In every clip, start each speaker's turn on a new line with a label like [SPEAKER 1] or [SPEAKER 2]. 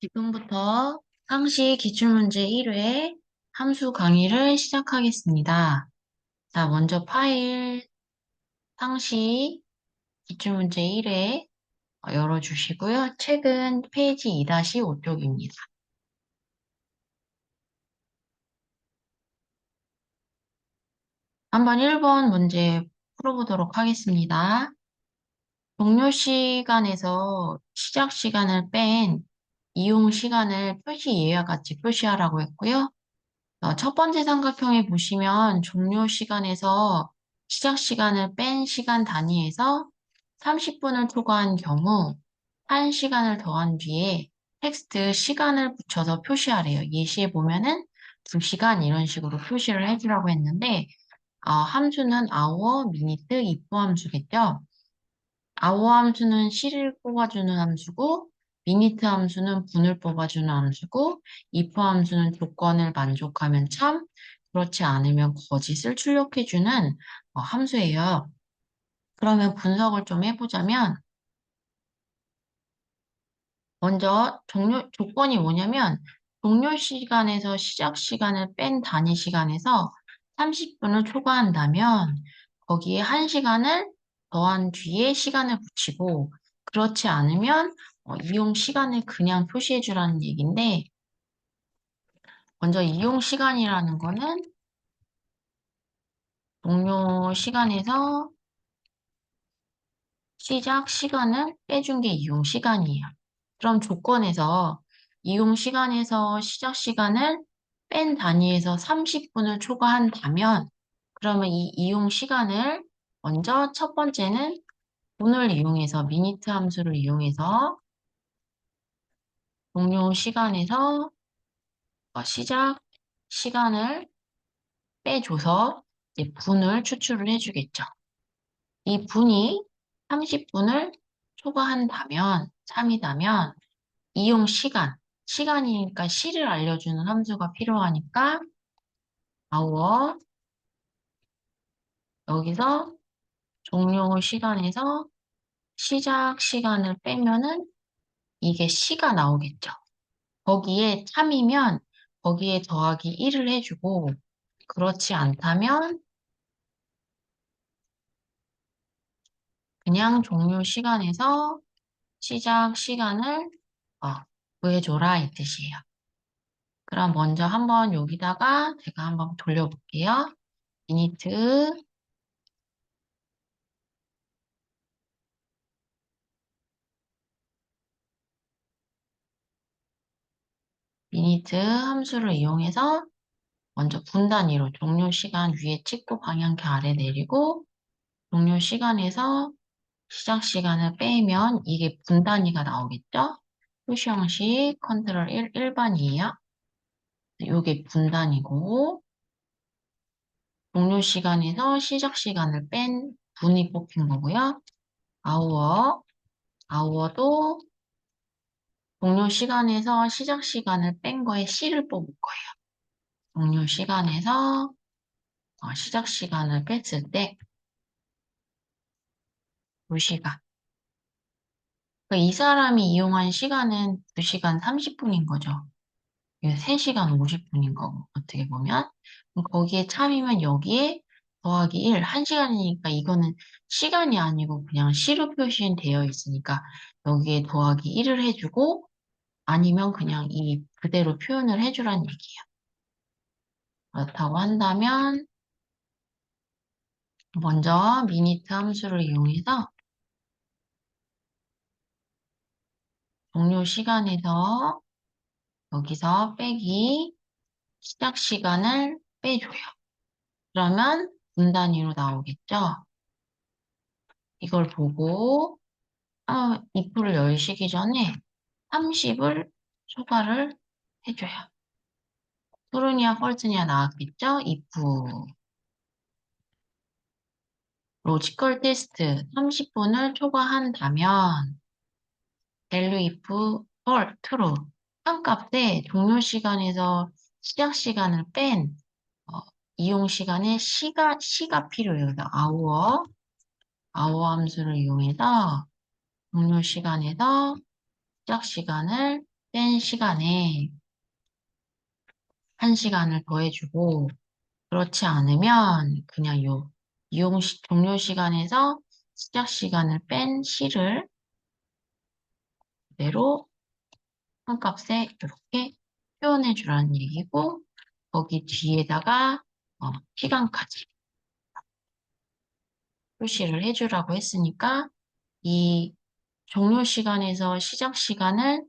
[SPEAKER 1] 지금부터 상시 기출문제 1회 함수 강의를 시작하겠습니다. 자, 먼저 파일 상시 기출문제 1회 열어주시고요. 책은 페이지 2-5쪽입니다. 한번 1번 문제 풀어보도록 하겠습니다. 종료 시간에서 시작 시간을 뺀 이용 시간을 표시 예와 같이 표시하라고 했고요. 첫 번째 삼각형에 보시면 종료 시간에서 시작 시간을 뺀 시간 단위에서 30분을 초과한 경우 1시간을 더한 뒤에 텍스트 시간을 붙여서 표시하래요. 예시에 보면은 2시간 이런 식으로 표시를 해주라고 했는데 함수는 hour, minute, if 함수겠죠. hour 함수는 시를 뽑아주는 함수고 minute 함수는 분을 뽑아주는 함수고 if 함수는 조건을 만족하면 참, 그렇지 않으면 거짓을 출력해주는 함수예요. 그러면 분석을 좀 해보자면 먼저 조건이 뭐냐면 종료 시간에서 시작 시간을 뺀 단위 시간에서 30분을 초과한다면 거기에 1시간을 더한 뒤에 시간을 붙이고 그렇지 않으면 이용 시간을 그냥 표시해 주라는 얘기인데 먼저 이용 시간이라는 거는 종료 시간에서 시작 시간을 빼준 게 이용 시간이에요. 그럼 조건에서 이용 시간에서 시작 시간을 뺀 단위에서 30분을 초과한다면 그러면 이 이용 시간을 먼저 첫 번째는 분을 이용해서 미니트 함수를 이용해서 종료 시간에서 시작 시간을 빼줘서 이제 분을 추출을 해주겠죠. 이 분이 30분을 초과한다면 3이다면 이용 시간이니까 시를 알려주는 함수가 필요하니까 hour 여기서 종료 시간에서 시작 시간을 빼면은 이게 시가 나오겠죠. 거기에 참이면 거기에 더하기 1을 해주고 그렇지 않다면 그냥 종료 시간에서 시작 시간을 어, 구해줘라 이 뜻이에요. 그럼 먼저 한번 여기다가 제가 한번 돌려볼게요. 미니트, 미니트 함수를 이용해서 먼저 분 단위로 종료 시간 위에 찍고 방향키 아래 내리고 종료 시간에서 시작 시간을 빼면 이게 분 단위가 나오겠죠? 표시 형식 컨트롤 1번이에요. 이게 분 단위고 종료 시간에서 시작 시간을 뺀 분이 뽑힌 거고요. 아우어, 아우어도 종료 시간에서 시작 시간을 뺀 거에 C를 뽑을 거예요. 종료 시간에서 시작 시간을 뺐을 때 2시간. 그러니까 이 사람이 이용한 시간은 2시간 30분인 거죠. 이게 3시간 50분인 거고, 어떻게 보면. 그럼 거기에 참이면 여기에 더하기 1, 1시간이니까 이거는 시간이 아니고 그냥 시로 표시되어 있으니까 여기에 더하기 1을 해주고 아니면 그냥 이 그대로 표현을 해주라는 얘기예요. 그렇다고 한다면 먼저 미니트 함수를 이용해서 종료 시간에서 여기서 빼기 시작 시간을 빼줘요. 그러면 분 단위로 나오겠죠? 이걸 보고 if를 열시기 전에 30을 초과를 해줘요. true냐 false냐 나왔겠죠? if 로지컬 테스트 30분을 초과한다면 value if true 한 값에 종료 시간에서 시작 시간을 뺀 어, 이용 시간에 시가 필요해요. hour 함수를 이용해서 종료 시간에서 시작 시간을 뺀 시간에 1시간을 더해주고, 그렇지 않으면 그냥 종료 시간에서 시작 시간을 뺀 시를 그대로 한 값에 이렇게 표현해 주라는 얘기고, 거기 뒤에다가 시간까지 표시를 해주라고 했으니까, 이 종료 시간에서 시작 시간을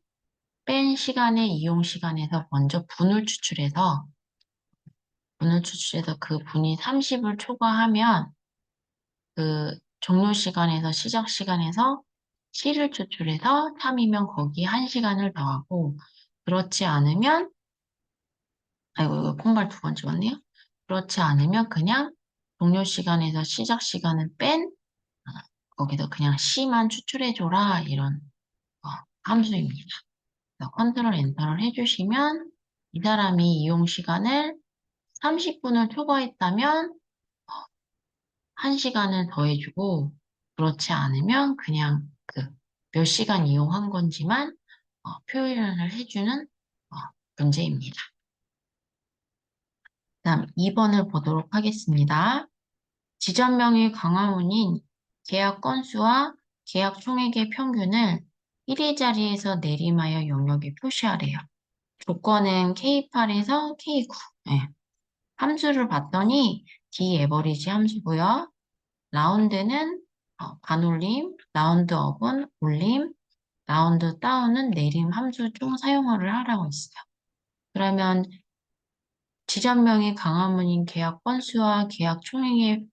[SPEAKER 1] 뺀 시간의 이용 시간에서 먼저 분을 추출해서 그 분이 30을 초과하면 그 종료 시간에서 시작 시간에서 C를 추출해서 3이면 거기에 1시간을 더하고, 그렇지 않으면, 아이고, 이거 콩발 두 번 찍었네요. 그렇지 않으면 그냥 종료 시간에서 시작 시간을 뺀, 어, 거기서 그냥 C만 추출해줘라, 이런 함수입니다. 그래서 컨트롤 엔터를 해주시면 이 사람이 이용 시간을 30분을 초과했다면 1시간을 더해주고, 그렇지 않으면 그냥 그 몇 시간 이용한 건지만 표현을 해주는 어, 문제입니다. 다음 2번을 보도록 하겠습니다. 지점명의 강화문인 계약 건수와 계약 총액의 평균을 1의 자리에서 내림하여 영역에 표시하래요. 조건은 K8에서 K9. 네. 함수를 봤더니 D 에버리지 함수고요. 라운드는 반올림, 라운드업은 올림, 라운드 다운은 내림 함수 중 사용어를 하라고 했어요. 그러면 지점명의 강화문인 계약 건수와 계약 총액의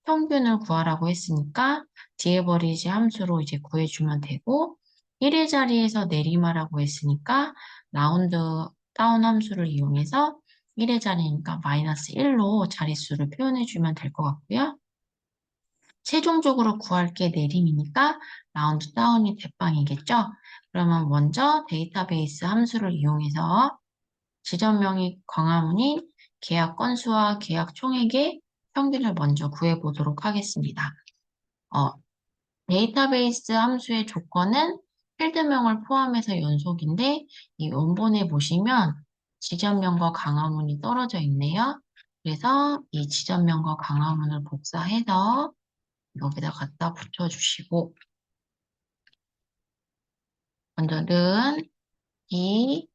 [SPEAKER 1] 평균을 구하라고 했으니까 디에버리지 함수로 이제 구해주면 되고, 1의 자리에서 내림하라고 했으니까 라운드 다운 함수를 이용해서 1의 자리니까 마이너스 1로 자릿수를 표현해주면 될 것 같고요. 최종적으로 구할 게 내림이니까 라운드 다운이 대빵이겠죠? 그러면 먼저 데이터베이스 함수를 이용해서 지점명의 광화문인 계약 건수와 계약 총액의 평균을 먼저 구해보도록 하겠습니다. 어, 데이터베이스 함수의 조건은 필드명을 포함해서 연속인데 이 원본에 보시면 지점명과 광화문이 떨어져 있네요. 그래서 이 지점명과 광화문을 복사해서 여기다 갖다 붙여주시고, 먼저는 이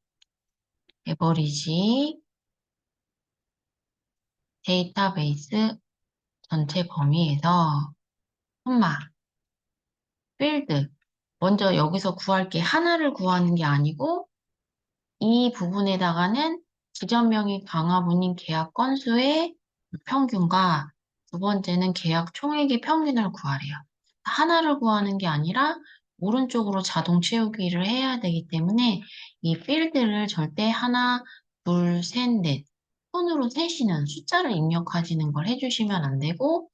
[SPEAKER 1] 에버리지 데이터베이스 전체 범위에서 콤마 필드, 먼저 여기서 구할 게 하나를 구하는 게 아니고 이 부분에다가는 지점명의 강화문인 계약 건수의 평균과 두 번째는 계약 총액의 평균을 구하래요. 하나를 구하는 게 아니라 오른쪽으로 자동 채우기를 해야 되기 때문에 이 필드를 절대 하나, 둘, 셋, 넷 손으로 세시는 숫자를 입력하시는 걸 해주시면 안 되고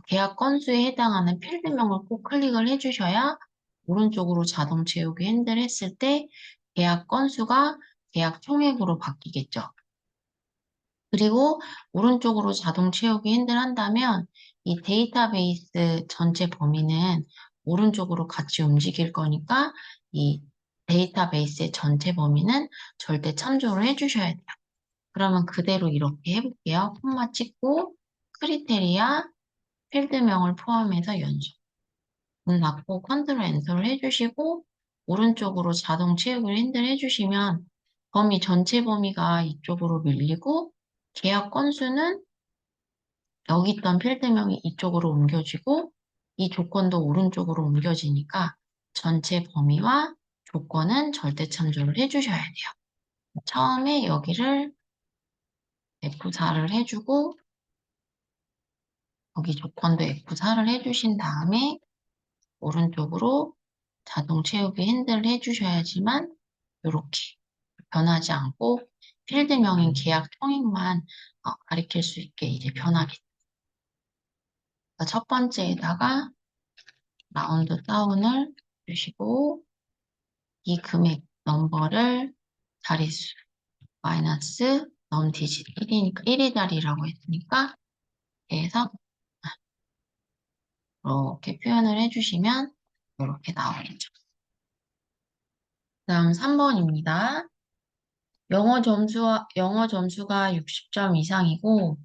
[SPEAKER 1] 계약 건수에 해당하는 필드명을 꼭 클릭을 해주셔야 오른쪽으로 자동 채우기 핸들 했을 때 계약 건수가 계약 총액으로 바뀌겠죠. 그리고 오른쪽으로 자동 채우기 핸들 한다면 이 데이터베이스 전체 범위는 오른쪽으로 같이 움직일 거니까 이 데이터베이스의 전체 범위는 절대 참조를 해주셔야 돼요. 그러면 그대로 이렇게 해볼게요. 콤마 찍고 크리테리아 필드명을 포함해서 연속. 문 닫고 컨트롤 엔터를 해주시고 오른쪽으로 자동 채우기를 핸들 해주시면 범위 전체 범위가 이쪽으로 밀리고 계약 건수는 여기 있던 필드명이 이쪽으로 옮겨지고 이 조건도 오른쪽으로 옮겨지니까 전체 범위와 조건은 절대 참조를 해주셔야 돼요. 처음에 여기를 F4를 해주고 여기 조건도 F4를 해주신 다음에 오른쪽으로 자동 채우기 핸들을 해주셔야지만 이렇게 변하지 않고 필드명인 계약 총액만 가리킬 수 있게 이제 변하겠죠. 첫 번째에다가 라운드 다운을 주시고 이 금액 넘버를 자릿수 마이너스 넘디짓 1이니까 1의 자리라고 했으니까 그래서 이렇게 표현을 해주시면 이렇게 나오겠죠. 다음 3번입니다. 영어 점수가 60점 이상이고,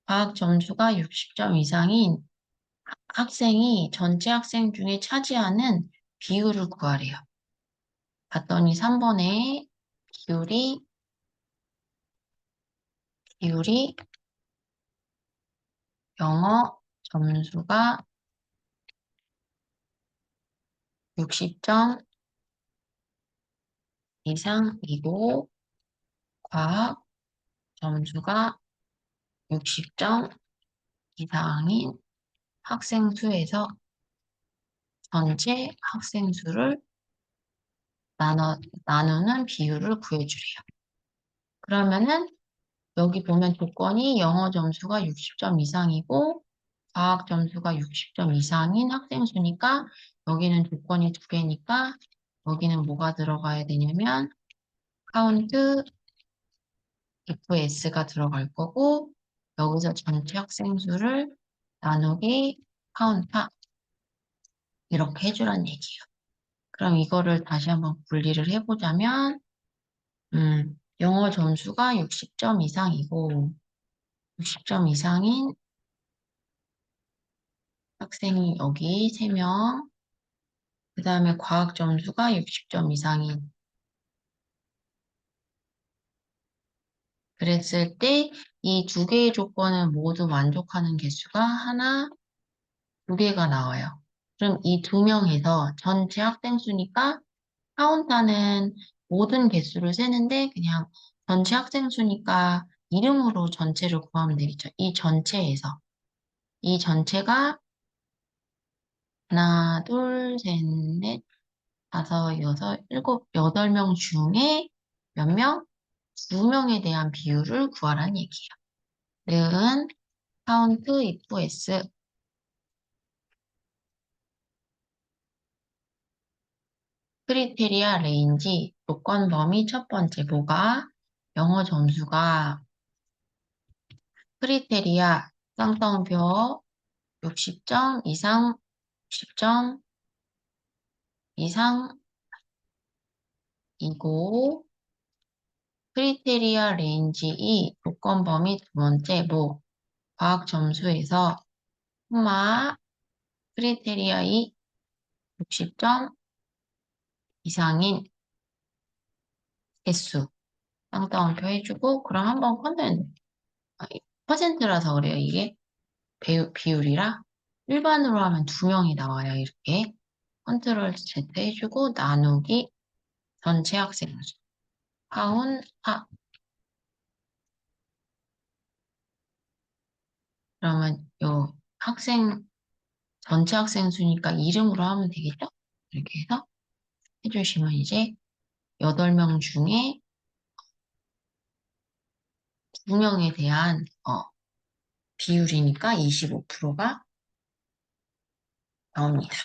[SPEAKER 1] 과학 점수가 60점 이상인 학생이 전체 학생 중에 차지하는 비율을 구하래요. 봤더니 3번에 비율이 영어 점수가 60점 이상이고, 과학 점수가 60점 이상인 학생 수에서 전체 학생 수를 나누는 비율을 구해주래요. 그러면은 여기 보면 조건이 영어 점수가 60점 이상이고 과학 점수가 60점 이상인 학생 수니까 여기는 조건이 두 개니까 여기는 뭐가 들어가야 되냐면 count if s가 들어갈 거고 여기서 전체 학생 수를 나누기 count 이렇게 해주란 얘기예요. 그럼 이거를 다시 한번 분리를 해보자면 영어 점수가 60점 이상이고 60점 이상인 학생이 여기 3명, 그 다음에 과학 점수가 60점 이상인. 그랬을 때 이 두 개의 조건을 모두 만족하는 개수가 하나, 두 개가 나와요. 그럼 이 두 명에서 전체 학생 수니까 카운터는 모든 개수를 세는데 그냥 전체 학생 수니까 이름으로 전체를 구하면 되겠죠. 이 전체가 하나, 둘, 셋, 넷, 다섯, 여섯, 일곱, 여덟 명 중에 몇 명? 두 명에 대한 비율을 구하라는 얘기예요. 는 count if s 크리테리아 레인지 조건 범위 첫 번째 뭐가 영어 점수가 크리테리아 쌍따옴표 60점 이상 60점 이상이고 크리테리아 레인지 이 조건 범위 두 번째 뭐 과학 점수에서 콤마 크리테리아이 60점 이상인 개수 쌍따옴표 해주고 그럼 한번 퍼센트라서 그래요 이게 비율이라 일반으로 하면 두 명이 나와요 이렇게 컨트롤 Z 해주고 나누기 전체 학생 수 파운 그러면 요 전체 학생 수니까 이름으로 하면 되겠죠? 이렇게 해서 해주시면 이제 8명 중에 2명에 대한 비율이니까 25%가 나옵니다.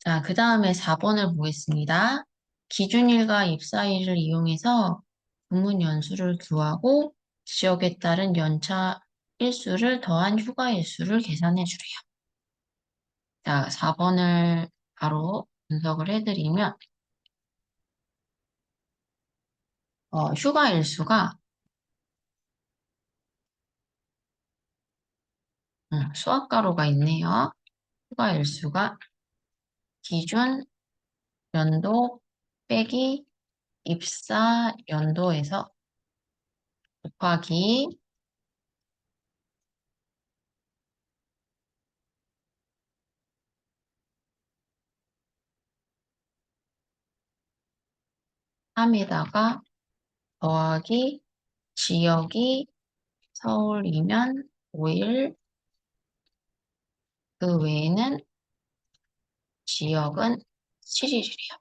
[SPEAKER 1] 자, 그 다음에 4번을 보겠습니다. 기준일과 입사일을 이용해서 부문 연수를 구하고 지역에 따른 연차 일수를 더한 휴가 일수를 계산해 주래요. 자, 4번을 바로 분석을 해드리면 휴가 일수가 수학가로가 있네요. 휴가 일수가 기준 연도 빼기 입사 연도에서 곱하기 3에다가 더하기 지역이 서울이면 5일, 그 외에는 지역은 7일이래요.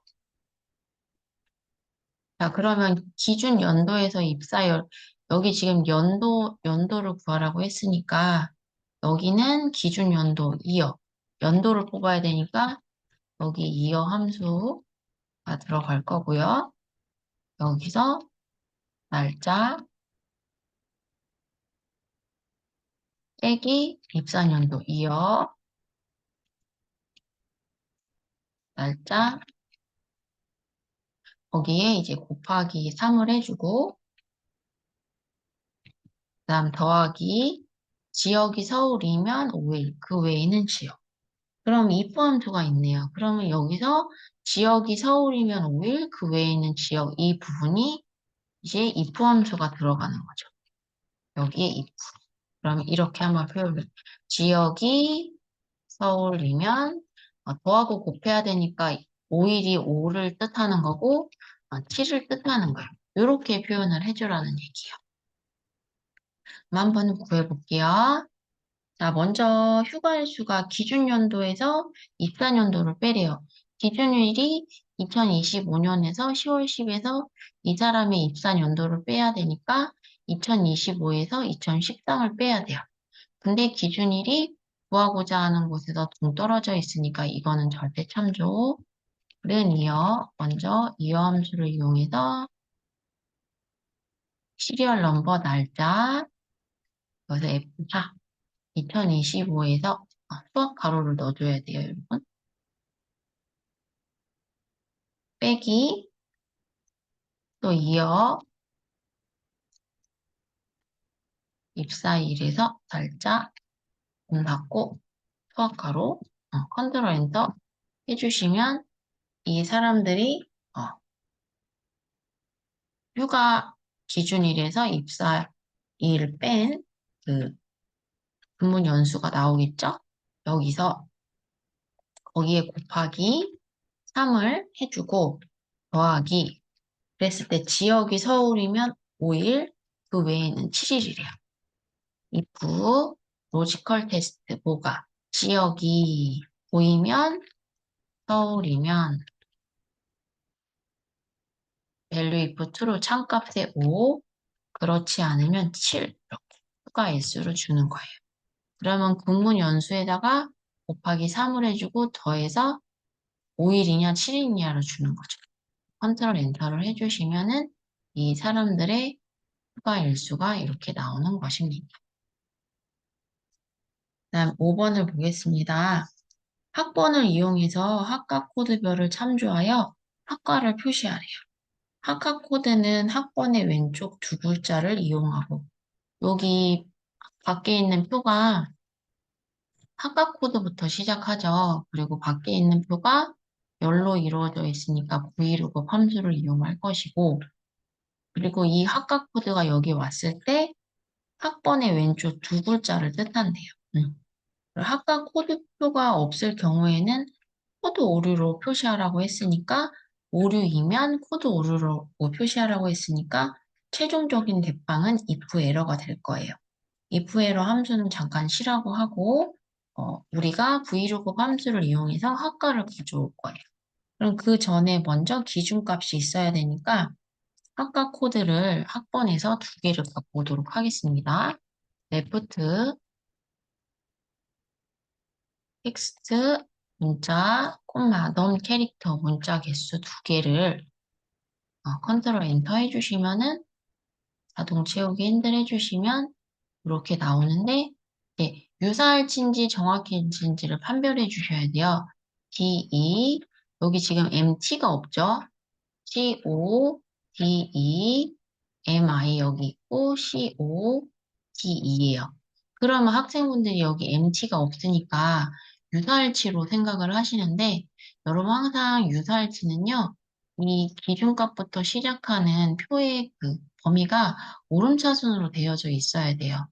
[SPEAKER 1] 자, 그러면 기준 연도에서 여기 지금 연도를 구하라고 했으니까, 여기는 기준 연도 2여. 연도를 뽑아야 되니까, 여기 2여 함수가 들어갈 거고요. 여기서 날짜 빼기 입사년도 2여, 날짜 거기에 이제 곱하기 3을 해주고, 그 다음 더하기 지역이 서울이면 5일, 그 외에는 지역. 그럼 이 포함수가 있네요. 그러면 여기서 지역이 서울이면 5일, 그 외에는 지역 이 부분이 이제 이 포함수가 들어가는 거죠. 여기에 if. 그럼 이렇게 한번 표현을. 지역이 서울이면 더하고 곱해야 되니까 5일이 5를 뜻하는 거고 7을 뜻하는 거예요. 이렇게 표현을 해주라는 얘기예요. 한번 구해볼게요. 자, 먼저 휴가일수가 기준연도에서 입사연도를 빼래요. 기준일이 2025년에서 10월 10에서 이 사람의 입사연도를 빼야 되니까 2025에서 2013을 빼야 돼요. 근데 기준일이 구하고자 하는 곳에서 동떨어져 있으니까 이거는 절대 참조. 른이어 먼저 이어 함수를 이용해서 시리얼 넘버 날짜 여기서 F4 2025에서 수학 가로를 넣어줘야 돼요, 여러분. 빼기 또 이어 입사일에서 날짜 닫고 수학 가로 컨트롤 엔터 해주시면 이 사람들이 휴가 기준일에서 입사일 뺀 그 근무 연수가 나오겠죠? 여기서 거기에 곱하기 3을 해주고 더하기 그랬을 때 지역이 서울이면 5일, 그 외에는 7일이래요. if 로지컬 테스트 뭐가 지역이 보이면 서울이면 value if true 참값에 5 그렇지 않으면 7 이렇게 추가 일수를 주는 거예요. 그러면 근무 연수에다가 곱하기 3을 해주고 더해서 5일이냐 7일이냐를 주는 거죠. 컨트롤 엔터를 해주시면은 이 사람들의 추가 일수가 이렇게 나오는 것입니다. 다음 5번을 보겠습니다. 학번을 이용해서 학과 코드별을 참조하여 학과를 표시하래요. 학과 코드는 학번의 왼쪽 두 글자를 이용하고 여기 밖에 있는 표가 학과 코드부터 시작하죠. 그리고 밖에 있는 표가 열로 이루어져 있으니까 브이로그 함수를 이용할 것이고 그리고 이 학과 코드가 여기 왔을 때 학번의 왼쪽 두 글자를 뜻한대요. 학과 코드표가 없을 경우에는 코드 오류로 표시하라고 했으니까 오류이면 코드 오류로 표시하라고 했으니까 최종적인 대빵은 if 에러가 될 거예요. if 에러 함수는 잠깐 쉬라고 하고 우리가 브이로그 함수를 이용해서 학과를 가져올 거예요. 그럼 그 전에 먼저 기준값이 있어야 되니까 학과 코드를 학번에서 두 개를 갖고 오도록 하겠습니다. left 텍스트 문자, 콤마, 넘 캐릭터 문자 개수 두 개를 컨트롤 엔터 해주시면은 자동 채우기 핸들 해주시면 이렇게 나오는데 유사할진지 정확할진지를 판별해 주셔야 돼요. DE 여기 지금 MT가 없죠? CO, DE, MI 여기 있고 CO, DE예요. 그러면 학생분들이 여기 MT가 없으니까 유사할치로 생각을 하시는데 여러분 항상 유사할치는요. 이 기준값부터 시작하는 표의 그 범위가 오름차순으로 되어져 있어야 돼요.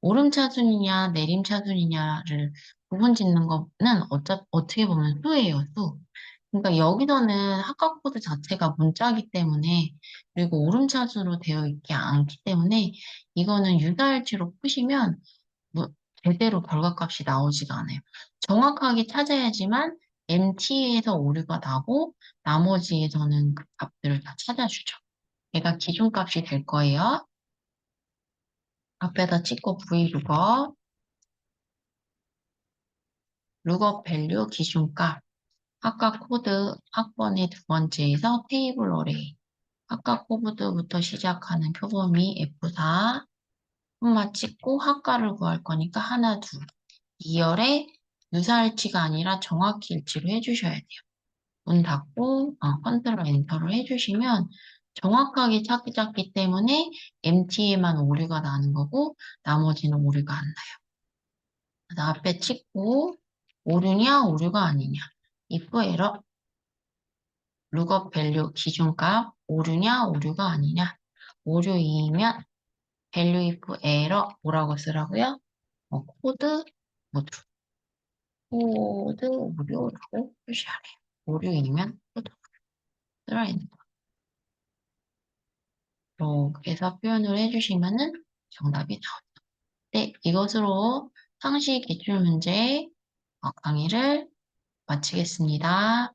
[SPEAKER 1] 오름차순이냐 내림차순이냐를 구분 짓는 거는 어떻게 보면 수예요, 수. 그러니까 여기서는 학과 코드 자체가 문자이기 때문에 그리고 오름차순으로 되어 있지 않기 때문에 이거는 유사일치로 푸시면 뭐 제대로 결과값이 나오지가 않아요. 정확하게 찾아야지만 MT에서 오류가 나고 나머지에서는 그 값들을 다 찾아주죠. 얘가 기준값이 될 거예요. 앞에다 찍고 V 룩업 밸류 기준값 학과 코드 학번의 두 번째에서 테이블 어레이 학과 코드부터 시작하는 표범위 F4 콤마 찍고 학과를 구할 거니까 하나, 둘. 2열에 유사일치가 아니라 정확히 일치로 해주셔야 돼요. 문 닫고 컨트롤 엔터를 해주시면 정확하게 찾기 때문에 MT에만 오류가 나는 거고 나머지는 오류가 안 나요. 그래서 앞에 찍고 오류냐 오류가 아니냐 if 에러 룩업 밸류 기준값 오류냐 오류가 아니냐 오류이면 밸류 if 에러 뭐라고 쓰라고요? 코드 뭐 코드 오류라고 표시하래요. 오류이면 코드 오류. 이렇게 해서 표현을 해주시면은 정답이 나옵니다. 네, 이것으로 상시 기출 문제 강의를 마치겠습니다.